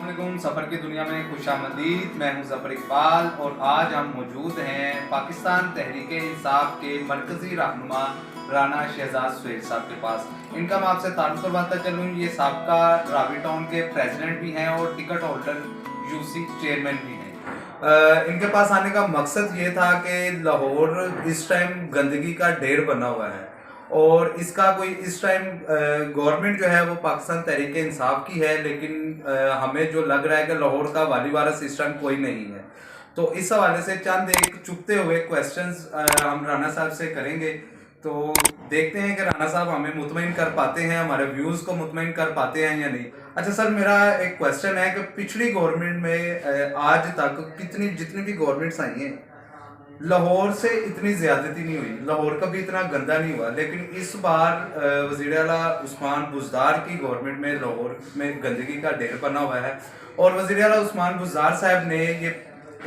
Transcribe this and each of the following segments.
वालेकुम। सफ़र की दुनिया में खुशामदीद। मैं हूं ज़फ़र इकबाल और आज हम मौजूद हैं पाकिस्तान तहरीक-ए-इंसाफ के मरकज़ी रहनुमा राना शहजाद सुहेल साहब के पास। इनका मैं आपसे तारुफ करवाता चलूँ, ये साबका रावी टाउन के प्रेसिडेंट भी हैं और टिकट होल्डर यूसी चेयरमैन भी हैं। इनके पास आने का मकसद ये था कि लाहौर इस टाइम गंदगी का ढेर बना हुआ है और इसका कोई इस टाइम गवर्नमेंट जो है वो पाकिस्तान तहरीक इंसाफ की है, लेकिन हमें जो लग रहा है कि लाहौर का वाली वारस इस टाइम कोई नहीं है। तो इस हवाले से चंद एक चुपते हुए क्वेश्चंस हम राना साहब से करेंगे। तो देखते हैं कि राना साहब हमें मुतमईन कर पाते हैं, हमारे व्यूज़ को मुतमईन कर पाते हैं या नहीं। अच्छा सर, मेरा एक क्वेश्चन है कि पिछली गवर्नमेंट में आज तक जितनी भी गवर्नमेंट्स आई हैं, लाहौर से इतनी ज्यादती नहीं हुई, लाहौर का भी इतना गंदा नहीं हुआ। लेकिन इस बार वज़ीर आला उस्मान बुज़दार की गवर्नमेंट में लाहौर में गंदगी का ढेर बना हुआ है और वज़ीर आला उस्मान बुज़दार साहब ने ये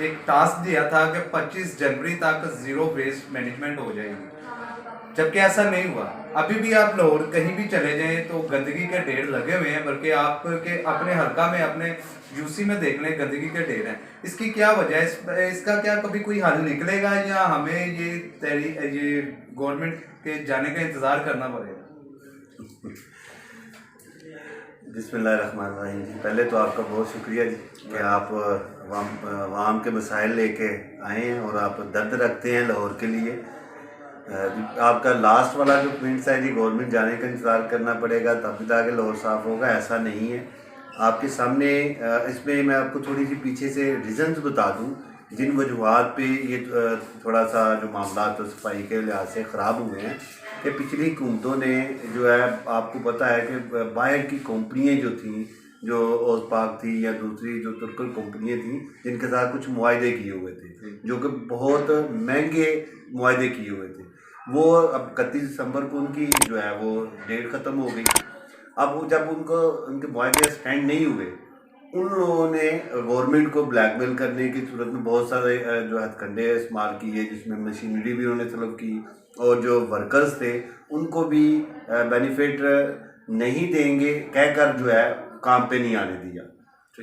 एक टास्क दिया था कि 25 जनवरी तक ज़ीरो वेस्ट मैनेजमेंट हो जाएगी, जबकि ऐसा नहीं हुआ। अभी भी आप लाहौर कहीं भी चले जाएं तो गंदगी के ढेर लगे हुए हैं, बल्कि आपके अपने हल्का में, अपने यूसी में देख लें गंदगी के ढेर हैं। इसकी क्या वजह है? इसका क्या कभी कोई हल निकलेगा या हमें ये गवर्नमेंट के जाने का इंतजार करना पड़ेगा? बिस्मिल्लाहिर्रहमानिर्रहीम जी, पहले तो आपका बहुत शुक्रिया जी कि आप वाम के मसाइल लेके आए हैं और आप दर्द रखते हैं लाहौर के लिए। आपका लास्ट वाला जो पॉइंट है जी, गवर्नमेंट जाने का इंतज़ार करना पड़ेगा तब जाके लाहौर साफ़ होगा, ऐसा नहीं है। आपके सामने इसमें मैं आपको थोड़ी सी पीछे से रीज़न्स बता दूं जिन वजूहात पे ये थोड़ा सा जो मामला तो सफाई के लिहाज से ख़राब हुए हैं कि पिछली हुकूमतों ने जो है, आपको पता है कि बाहर की कंपनियाँ जो थी, जो ओसपाक थी या दूसरी जो तुर्कल कंपनियाँ थी, जिनके साथ कुछ मुआहदे किए हुए थे जो कि बहुत महंगे मुआहदे किए हुए थे, वो अब 31 दिसंबर को उनकी जो है वो डेट ख़त्म हो गई। अब वो जब उनके मुआहदे स्टैंड नहीं हुए, उन लोगों ने गवर्नमेंट को ब्लैकमेल करने की सूरत में बहुत सारे जो हथकंडे इस्तेमाल किए, जिसमें मशीनरी भी उन्होंने तलब की और जो वर्कर्स थे उनको भी बेनिफिट नहीं देंगे कहकर जो है काम पे नहीं आने दिया।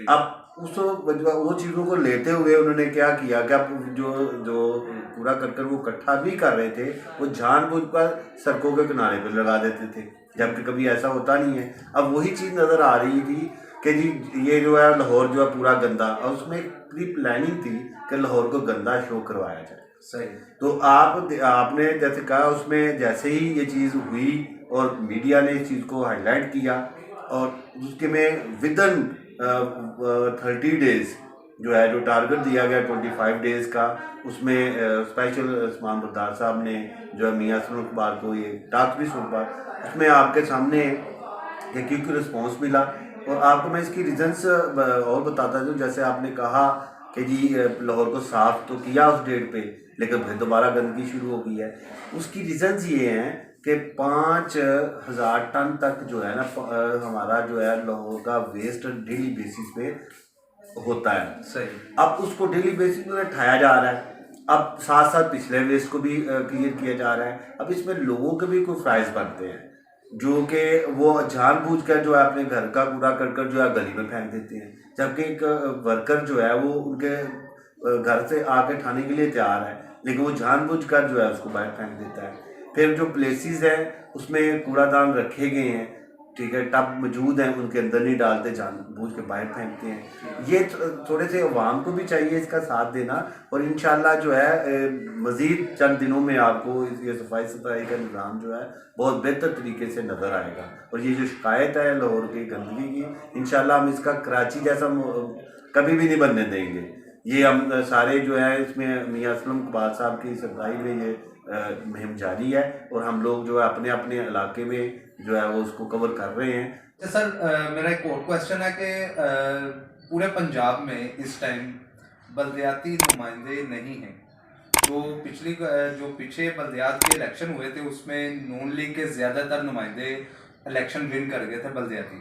अब वो चीज़ों को लेते हुए उन्होंने क्या किया कि अब जो जो पूरा कर वो इकट्ठा भी कर रहे थे, वो जानबूझकर सड़कों के किनारे पर लगा देते थे, जबकि कभी ऐसा होता नहीं है। अब वही चीज़ नज़र आ रही थी कि जी ये जो है लाहौर जो है पूरा गंदा, और उसमें एक प्री प्लानिंग थी कि लाहौर को गंदा शो करवाया जाए। सही। तो आपने जैसे कहा, उसमें जैसे ही ये चीज़ हुई और मीडिया ने इस चीज़ को हाईलाइट किया और उसके में विदन 30 डेज़ जो है जो टारगेट दिया गया 25 डेज़ का, उसमें स्पेशल उस्मान बुज़दार साहब ने जो है मियां असलम इकबाल को ये टास्क भी सौंपा। उसमें आपके सामने एक क्विक रिस्पॉन्स मिला और आपको मैं इसकी रीजंस और बताता हूँ। जैसे आपने कहा कि जी लाहौर को साफ़ तो किया उस डेट पे, लेकिन फिर दोबारा गंदगी शुरू हो गई है। उसकी रीजंस ये हैं कि 5000 टन तक जो है ना हमारा जो है लाहौर का वेस्ट डेली बेसिस पे होता है। सही। अब उसको डेली बेसिस पे उठाया जा रहा है, अब साथ साथ पिछले वेस्ट को भी क्लियर किया जा रहा है। अब इसमें लोगों के भी कोई प्राइस बनते हैं जो कि वो जानबूझकर जो है अपने घर का कूड़ा कर जो है गली में फेंक देते हैं, जबकि एक वर्कर जो है वो उनके घर से आके उठाने के लिए तैयार है, लेकिन वो जानबूझकर जो है उसको बाहर फेंक देता है। फिर जो प्लेसेस हैं उसमें कूड़ादान रखे गए हैं, ठीक है, टब मौजूद हैं, उनके अंदर नहीं डालते, जानबूझ के बाहर फेंकते हैं। ये थोड़े से अवाम को भी चाहिए इसका साथ देना, और इंशाल्लाह जो है मज़ीद चंद दिनों में आपको ये सफाई सुथराई का निज़ाम जो है बहुत बेहतर तरीके से नज़र आएगा। और ये जो शिकायत है लाहौर की गंदगी की, इंशाल्लाह हम इसका कराची जैसा कभी भी नहीं बनने देंगे। ये हम सारे जो है इसमें मियां असलम इकबाल साहब की सरकारी में ये मुहिम जारी है और हम लोग जो है अपने अपने इलाके में जो है वो उसको कवर कर रहे हैं। तो सर मेरा एक और क्वेश्चन है कि पूरे पंजाब में इस टाइम बल्दियाती नुमाइंदे नहीं हैं। जो पीछे बल्दियात के इलेक्शन हुए थे उसमें नून लीग के ज़्यादातर नुमाइंदे इलेक्शन विन कर गए थे बल्दियाती,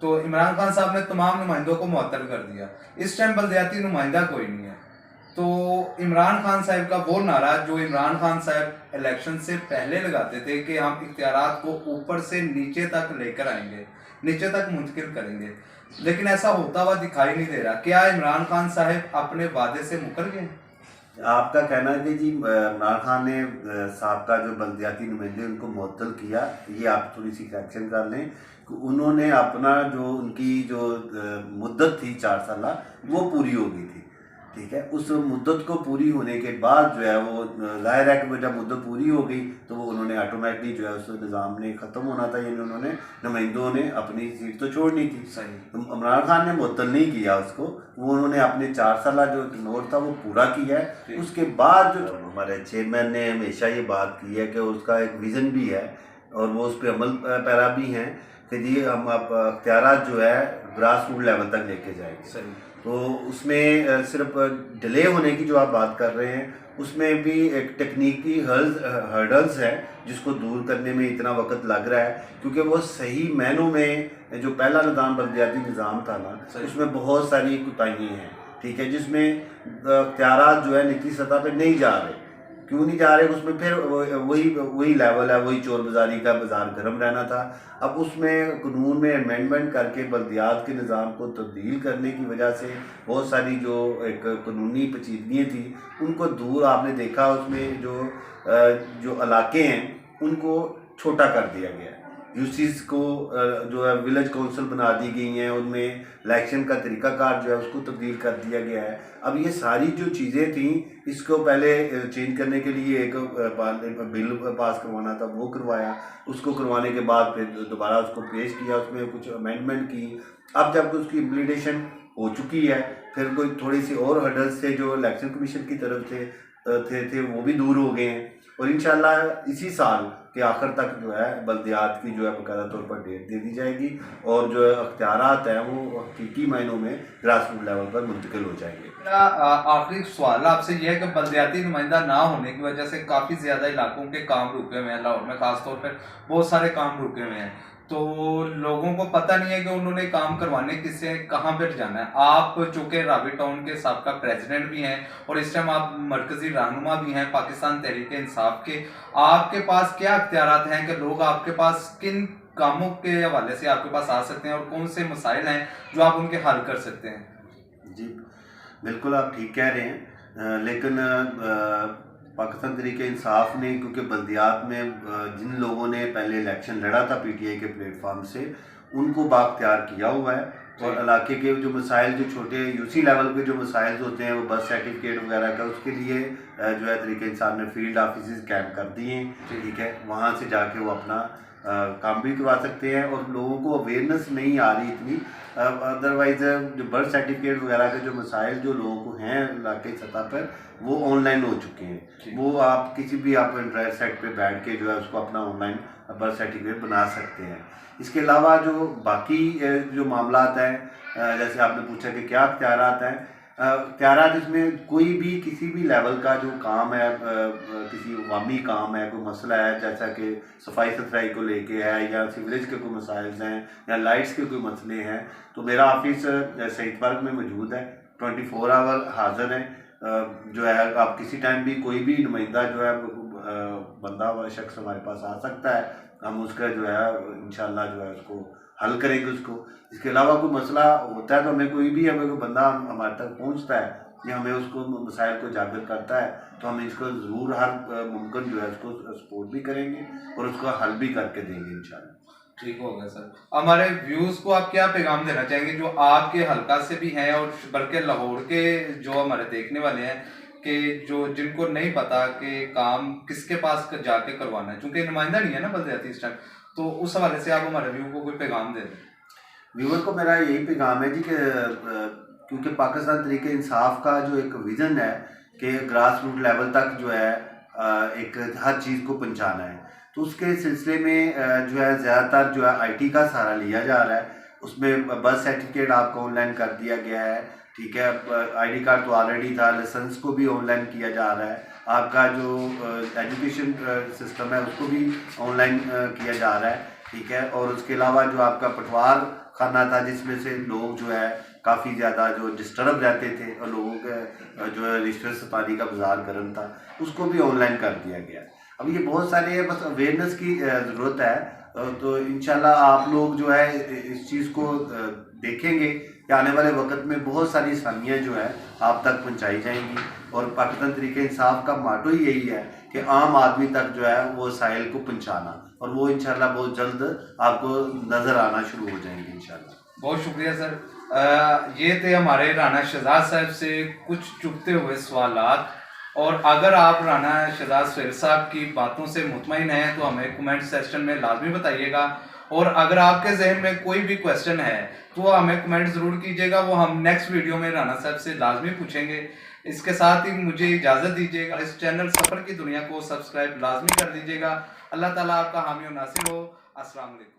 तो इमरान खान साहब ने तमाम नुमाइंदों को मुअत्तल कर दिया। इस टाइम बल्दियाती नुमाइंदा कोई नहीं है, तो इमरान खान साहब का वो नारा जो इमरान खान साहब इलेक्शन से पहले लगाते थे कि हम इख्तियारात को ऊपर से नीचे तक लेकर आएंगे, नीचे तक मुंतकिल करेंगे, लेकिन ऐसा होता हुआ दिखाई नहीं दे रहा। क्या इमरान खान साहब अपने वादे से मुकर गए? आपका कहना है कि जी इमरान खान ने साबका जो बल्दियाती नुमाइंदे उनको मुअत्तल किया, ये आप थोड़ी सी करेक्शन कर लें कि उन्होंने अपना जो उनकी जो मुद्दत थी 4 साल वो पूरी हो गई थी, ठीक है। उस मुद्दत को पूरी होने के बाद जो है वो जाहिर है कि जब मुद्दत पूरी हो गई तो वो उन्होंने ऑटोमेटिकली जो है उस निज़ाम ने ख़त्म होना था, यानी उन्होंने नुमाइंदों ने अपनी सीट तो छोड़नी थी। सही। तो इमरान खान ने मुअत्तल नहीं किया उसको, वो उन्होंने अपने 4 साल जो नोट था वो पूरा किया है। उसके बाद जो हमारे चेयरमैन ने हमेशा ये बात की है कि उसका एक विज़न भी है और वो उस पर अमल पैरा भी हैं कि जी हम अब अख्तियारात जो है ग्रास रूट लेवल तक लेके जाएंगे। सही। तो उसमें सिर्फ डिले होने की जो आप बात कर रहे हैं उसमें भी एक तकनीकी हर्डल्स है जिसको दूर करने में इतना वक्त लग रहा है, क्योंकि वो सही मायनों में जो पहला निज़ाम बल्दियाती निज़ाम था ना उसमें बहुत सारी कोताहियाँ हैं, ठीक है, जिसमें अख्तियारात जो है निचली सतह पे नहीं जा रहे। क्यों नहीं जा रहे? उसमें फिर वही लेवल है, वही चोर बाजारी का बाजार गर्म रहना था। अब उसमें कानून में अमेंडमेंट करके बल्दियात के निज़ाम को तब्दील करने की वजह से बहुत सारी जो एक कानूनी पेचीदगियाँ थी उनको दूर आपने देखा, उसमें जो इलाके हैं उनको छोटा कर दिया गया है। यूसीज को जो है विलेज काउंसिल बना दी गई हैं, उनमें इलेक्शन का तरीकाकार जो है उसको तब्दील कर दिया गया है। अब ये सारी जो चीज़ें थी इसको पहले चेंज करने के लिए एक बिल पास करवाना था, वो करवाया। उसको करवाने के बाद फिर दोबारा उसको पेश किया, उसमें कुछ अमेंडमेंट की। अब जब उसकी इम्प्लीमेंटेशन हो चुकी है फिर कोई थोड़ी सी और हर्डल्स थे जो इलेक्शन कमीशन की तरफ से थे वो भी दूर हो गए हैं और इंशाल्लाह इसी साल के आखिर तक जो है बल्दियात की जो है बाकायदा तौर पर डेट दे दी जाएगी और जो अख्तियारात हैं वो हकीकी मायनों में ग्रास रूट लेवल पर मुंतकिल हो जाएंगे। मेरा आखिरी सवाल आपसे यह है कि बल्दियाती नुमाइंदा ना होने की वजह से काफ़ी ज़्यादा इलाकों के काम रुके हुए हैं, लाहौर में खासतौर पर बहुत सारे काम रुके हुए हैं, तो लोगों को पता नहीं है कि उन्होंने काम करवाने किससे कहाँ पर जाना है। आप चूँकि रावी टाउन के साबका प्रेसिडेंट भी हैं और इस टाइम आप मरकज़ी रहनुमा भी हैं पाकिस्तान तहरीक इंसाफ के, आपके पास क्या अख्तियारात हैं कि लोग आपके पास किन कामों के हवाले से आपके पास आ सकते हैं और कौन से मसाइल हैं जो आप उनके हल कर सकते हैं? जी बिल्कुल आप ठीक कह रहे हैं, लेकिन पाकिस्तान तहरीक इंसाफ ने क्योंकि बल्दियात में जिन लोगों ने पहले इलेक्शन लड़ा था पीटीआई के प्लेटफॉर्म से उनको बाख्तियार किया हुआ है और इलाके के जो मसाइल जो छोटे यूसी लेवल पे जो मसाइल होते हैं वो बर्थ सर्टिफिकेट वगैरह का उसके लिए जो है तहरीक इंसाफ ने फील्ड ऑफिस कैंप कर दिए हैं, ठीक है, वहाँ से जाके वो अपना काम भी करवा सकते हैं और लोगों को अवेयरनेस नहीं आ रही इतनी। अदरवाइज जो बर्थ सर्टिफिकेट वगैरह के जो मसाइल जो लोगों को हैं इलाके सतह पर वो ऑनलाइन हो चुके हैं। वो आप किसी भी आप इंटरनेट साइट पे बैठ के जो है उसको अपना ऑनलाइन बर्थ सर्टिफिकेट बना सकते हैं। इसके अलावा जो बाकी जो मामलात हैं जैसे आपने पूछा कि क्या अख्तियारात हैं, अख्तियारात इसमें कोई भी किसी भी लेवल का जो काम है, किसी अवामी काम है, कोई मसला है जैसा कि सफाई सुथराई को लेके है या सीवरेज के कोई मसाइल हैं या लाइट्स के कोई मसले हैं, तो मेरा ऑफिस शहीद पार्क में मौजूद है, 24 आवर हाजिर है। जो है आप किसी टाइम भी कोई भी नुमाइंदा जो है बंदा व शख्स हमारे पास आ सकता है, हम उसका जो है इंशाल्लाह जो है उसको हल करेंगे उसको। इसके अलावा कोई मसला होता है तो हमें कोई बंदा हमारे तक पहुंचता है या हमें उसको मसाइल को उजागर करता है तो हम इसको ज़रूर हर मुमकिन जो है उसको सपोर्ट भी करेंगे और उसको हल भी करके देंगे इंशाल्लाह। ठीक हो गया सर। हमारे व्यूज़ को आप क्या पैगाम देना चाहेंगे जो आपके हल्का से भी हैं और बल्कि लाहौर के जो हमारे देखने वाले हैं कि जो जिनको नहीं पता कि काम किसके पास जाके करवाना है, चूँकि नुमाइंदा नहीं है ना बल्दियाती इस टाइम, तो उस हवाले से आप हमारे व्यू को कोई पैगाम दे दें। व्यूअर को मेरा यही पैगाम है जी कि क्योंकि पाकिस्तान तहरीक इंसाफ का जो एक विज़न है कि ग्रास रूट लेवल तक जो है एक हर चीज़ को पहुंचाना है, तो उसके सिलसिले में जो है ज़्यादातर जो है आईटी का सहारा लिया जा रहा है। उसमें बर्थ सर्टिफिकेट आपको ऑनलाइन कर दिया गया है, ठीक है, आईडी कार्ड तो ऑलरेडी था, लाइसेंस को भी ऑनलाइन किया जा रहा है, आपका जो एजुकेशन सिस्टम है उसको भी ऑनलाइन किया जा रहा है, ठीक है, और उसके अलावा जो आपका पटवार खाना था जिसमें से लोग जो है काफ़ी ज़्यादा जो डिस्टर्ब रहते थे और लोगों के जो है रिश्ते सपारी का बाजार गर्म था उसको भी ऑनलाइन कर दिया गया। अब ये बहुत सारे बस अवेयरनेस की ज़रूरत है, तो इंशाल्लाह आप लोग जो है इस चीज़ को देखेंगे कि आने वाले वक्त में बहुत सारी आसानियाँ जो है आप तक पहुंचाई जाएंगी। और पाकिस्तान तहरीक इंसाफ का माटो ही यही है कि आम आदमी तक जो है वो वसाइल को पहुंचाना, और वो इंशाल्लाह बहुत जल्द आपको नज़र आना शुरू हो जाएंगे इंशाल्लाह। बहुत शुक्रिया सर। ये थे हमारे राना शहजाद साहब से कुछ चुभते हुए सवालात। और अगर आप राना शहजाद सुहेल साहब की बातों से मुतमईन हैं तो हमें कमेंट सेक्शन में लाजमी बताइएगा। और अगर आपके जहन में कोई भी क्वेश्चन है तो हमें कमेंट ज़रूर कीजिएगा, वो हम नेक्स्ट वीडियो में राना साहब से लाजमी पूछेंगे। इसके साथ ही मुझे इजाज़त दीजिएगा। इस चैनल सफ़र की दुनिया को सब्सक्राइब लाजमी कर दीजिएगा। अल्लाह ताला आपका हामी और नासिर हो। अस्सलाम वालेकुम।